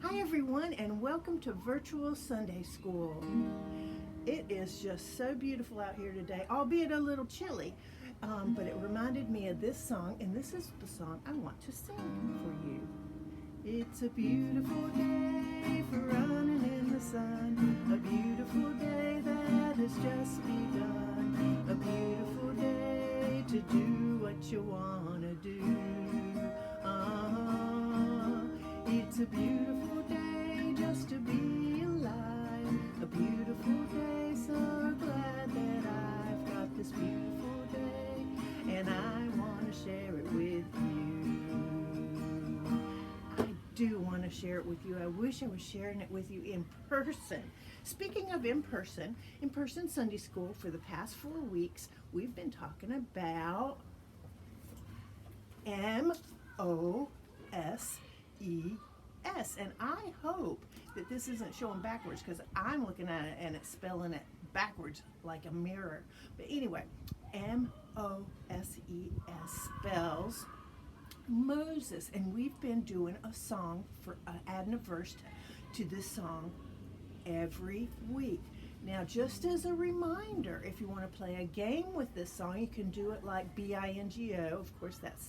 Hi everyone and welcome to Virtual Sunday School. It is just so beautiful out here today, albeit a little chilly, but it reminded me of this song, and this is the song I want to sing for you. It's a beautiful day for running in the sun, a beautiful day that has just begun, a beautiful day to do what you want to do. It's a beautiful day just to be alive, a beautiful day, so glad that I've got this beautiful day, and I want to share it with you. I do want to share it with you. I wish I was sharing it with you in person. Speaking of in-person Sunday school for the past 4 weeks, we've been talking about M-O-S-E-S, and I hope that this isn't showing backwards because I'm looking at it and it's spelling it backwards like a mirror. But anyway, M-O-S-E-S spells Moses, and we've been doing a song for adding a verse to this song every week. Now, just as a reminder, if you want to play a game with this song, you can do it like B-I-N-G-O. Of course, that's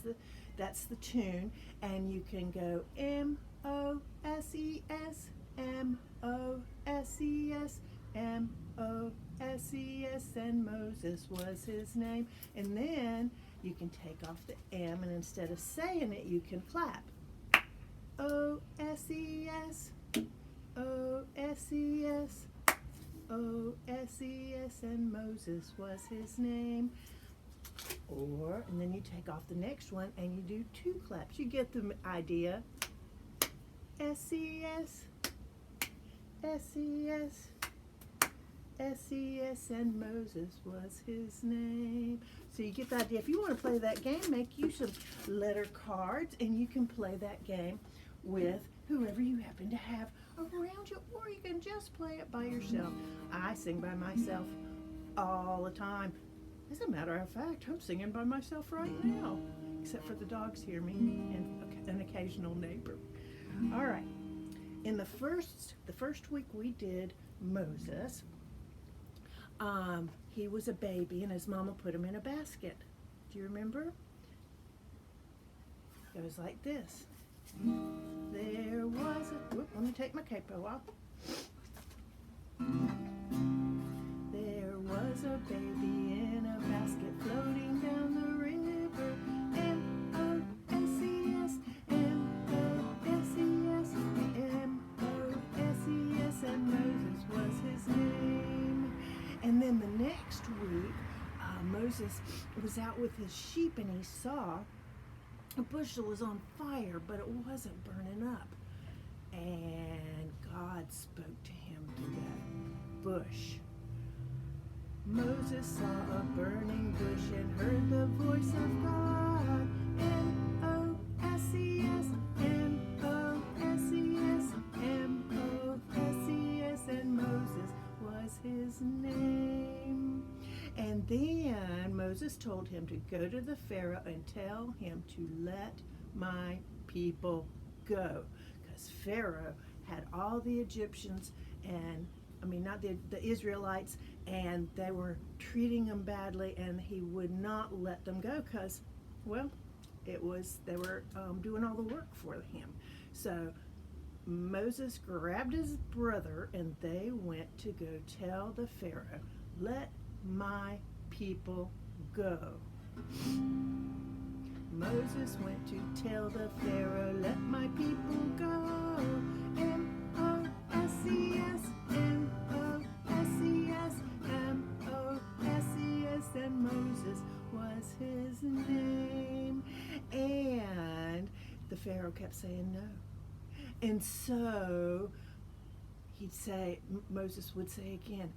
the tune, and you can go M-O-S-E-S, M-O-S-E-S, M-O-S-E-S, and Moses was his name. And then you can take off the M, and instead of saying it, you can clap. O-S-E-S, O-S-E-S, O-S-E-S, and Moses was his name. And then you take off the next one and you do 2 claps. You get the idea. S-E-S, S-E-S, S-E-S, and Moses was his name. So you get the idea. If you want to play that game, make use of letter cards, and you can play that game with whoever you happen to have around you, or you can just play it by yourself. I sing by myself all the time. As a matter of fact, I'm singing by myself right now, except for the dogs hear me and an occasional neighbor. All right. In the first week we did Moses. He was a baby, and his mama put him in a basket. Do you remember? It was like this. There was a... let me take my capo off. There was a baby in a basket floating down the river. M-O-S-E-S, M-O-S-E-S, M-O-S-E-S, and Moses was his name. And then the next week, Moses was out with his sheep, and he saw a bush that was on fire, but it wasn't burning up. And God spoke to him through that bush. Moses saw a burning bush and heard the voice of God. M-O-S-E-S, M-O-S-E-S, M-O-S-E-S, and Moses was his name. And then Moses told him to go to the Pharaoh and tell him to let my people go. Because Pharaoh had all the Egyptians, and not the Israelites, and they were treating them badly, and he would not let them go because, well, they were doing all the work for him. So Moses grabbed his brother, and they went to go tell the Pharaoh, let my people go. Moses went to tell the Pharaoh, let my people go. M-O-S-E-S, M-O-S-E-S, M-O-S-E-S, and Moses was his name. And the Pharaoh kept saying no. And so Moses would say again,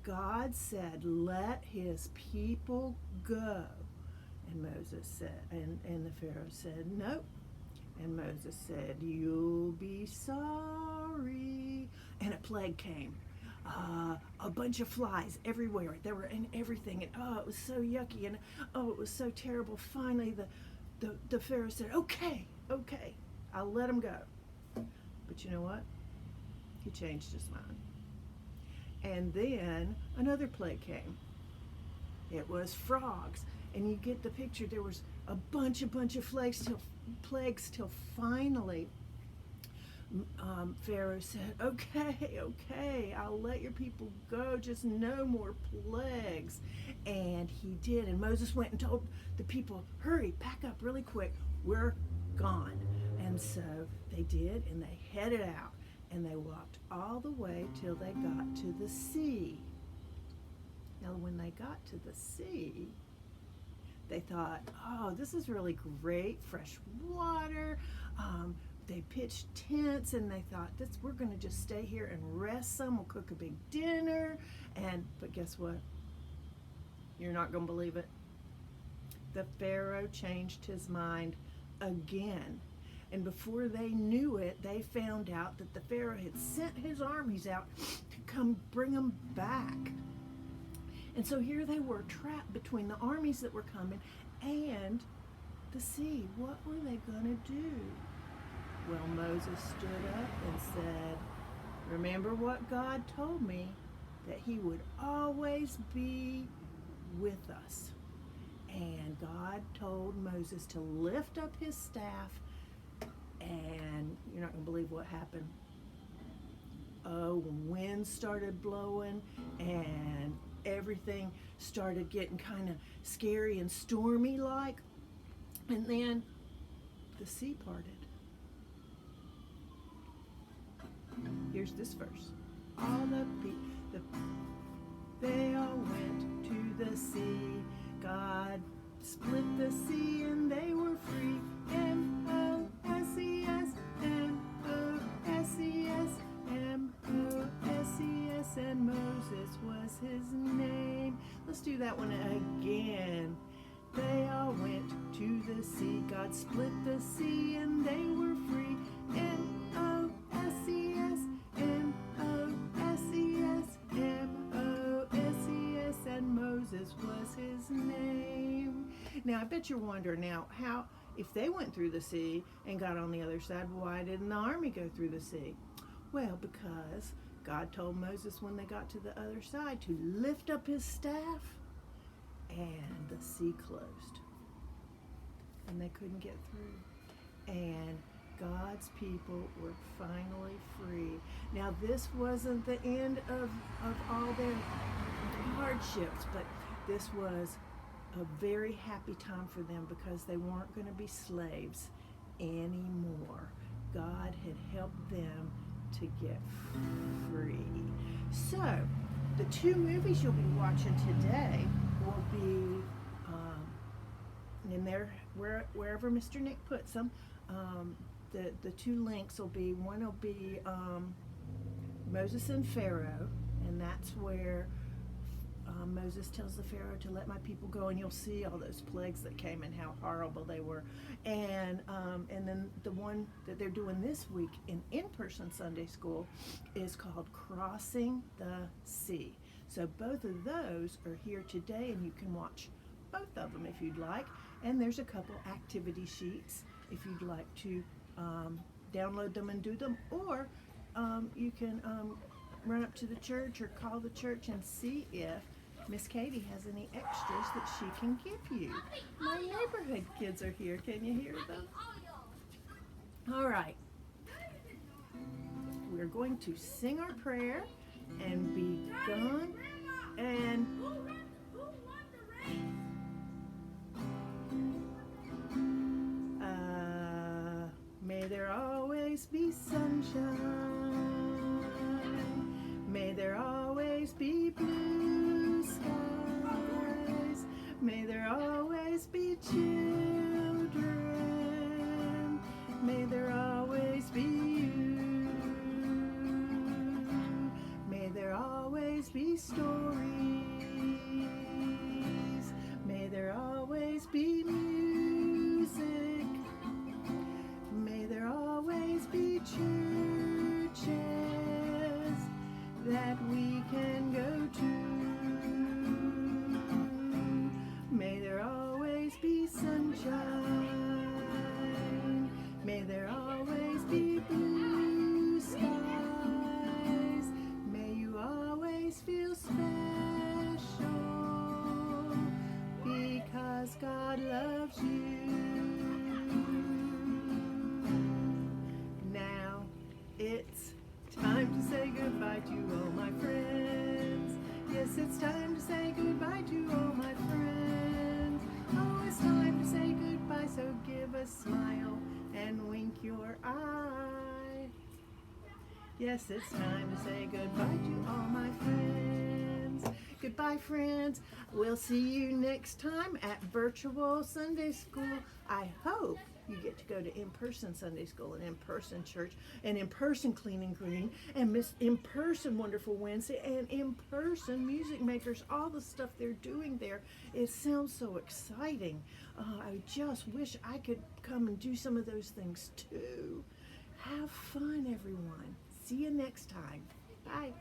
God said, let his people go. And Moses said, and the Pharaoh said, no. And Moses said, you'll be sorry. And a plague came. A bunch of flies everywhere. They were in everything. And it was so yucky. And it was so terrible. Finally, the Pharaoh said, okay, I'll let him go. But you know what? He changed his mind. And then another plague came. It was frogs. And you get the picture. There was a bunch of plagues till finally Pharaoh said, okay, I'll let your people go, just no more plagues. And he did. And Moses went and told the people, hurry, pack up really quick, we're gone. And so they did, and they headed out, and they walked all the way till they got to the sea. Now when they got to the sea, they thought, oh, this is really great, fresh water. They pitched tents, and they thought, we're going to just stay here and rest some. We'll cook a big dinner. But guess what? You're not going to believe it. The Pharaoh changed his mind again. And before they knew it, they found out that the Pharaoh had sent his armies out to come bring them back. And so here they were, trapped between the armies that were coming and the sea. What were they going to do? Well, Moses stood up and said, remember what God told me, that he would always be with us. And God told Moses to lift up his staff, and you're not going to believe what happened. Oh, winds started blowing, and everything started getting kind of scary and stormy like, and then the sea parted. Here's this verse. All they all went to the sea. God split the sea and they were free. M-O-S-E-S, M-O-S-E-S, M-O-S-E-S, and Moses was his name. Let's do that one again. They all went to the sea. God split the sea and they were free. M-O-S-E-S, M-O-S-E-S, M-O-S-E-S, and Moses was his name. Now, I bet you're wondering now, how, if they went through the sea and got on the other side, why didn't the army go through the sea? Well, because God told Moses when they got to the other side to lift up his staff, and the sea closed. And they couldn't get through. And God's people were finally free. Now, this wasn't the end of all their hardships, but this was a very happy time for them because they weren't going to be slaves anymore. God had helped them to get free. So, the two movies you'll be watching today will be in there, wherever Mr. Nick puts them. The two links will be, one will be Moses and Pharaoh, and that's where Moses tells the Pharaoh to let my people go, and you'll see all those plagues that came and how horrible they were. And then the one that they're doing this week in in-person Sunday school is called Crossing the Sea. So both of those are here today, and you can watch both of them if you'd like. And there's a couple activity sheets if you'd like to download them and do them, or you can run up to the church or call the church and see if Miss Katie has any extras that she can give you. My neighborhood kids are here. Can you hear them? All right. We're going to sing our prayer and be gone. And may there always be sunshine. May there always be blue skies. May there always be children. May there always be you. May there always be stories. May there always be music. May there always be churches that we can go to. May there always be to say goodbye to all my friends. Yes, it's time to say goodbye to all my friends. Oh, it's time to say goodbye, so give a smile and wink your eye. Yes, it's time to say goodbye to all my friends. Goodbye, friends. We'll see you next time at Virtual Sunday School. I hope you get to go to in-person Sunday school and in-person church and in-person cleaning green and in-person Wonderful Wednesday and in-person music makers, all the stuff they're doing there. It sounds so exciting. I just wish I could come and do some of those things too. Have fun, everyone. See you next time. Bye.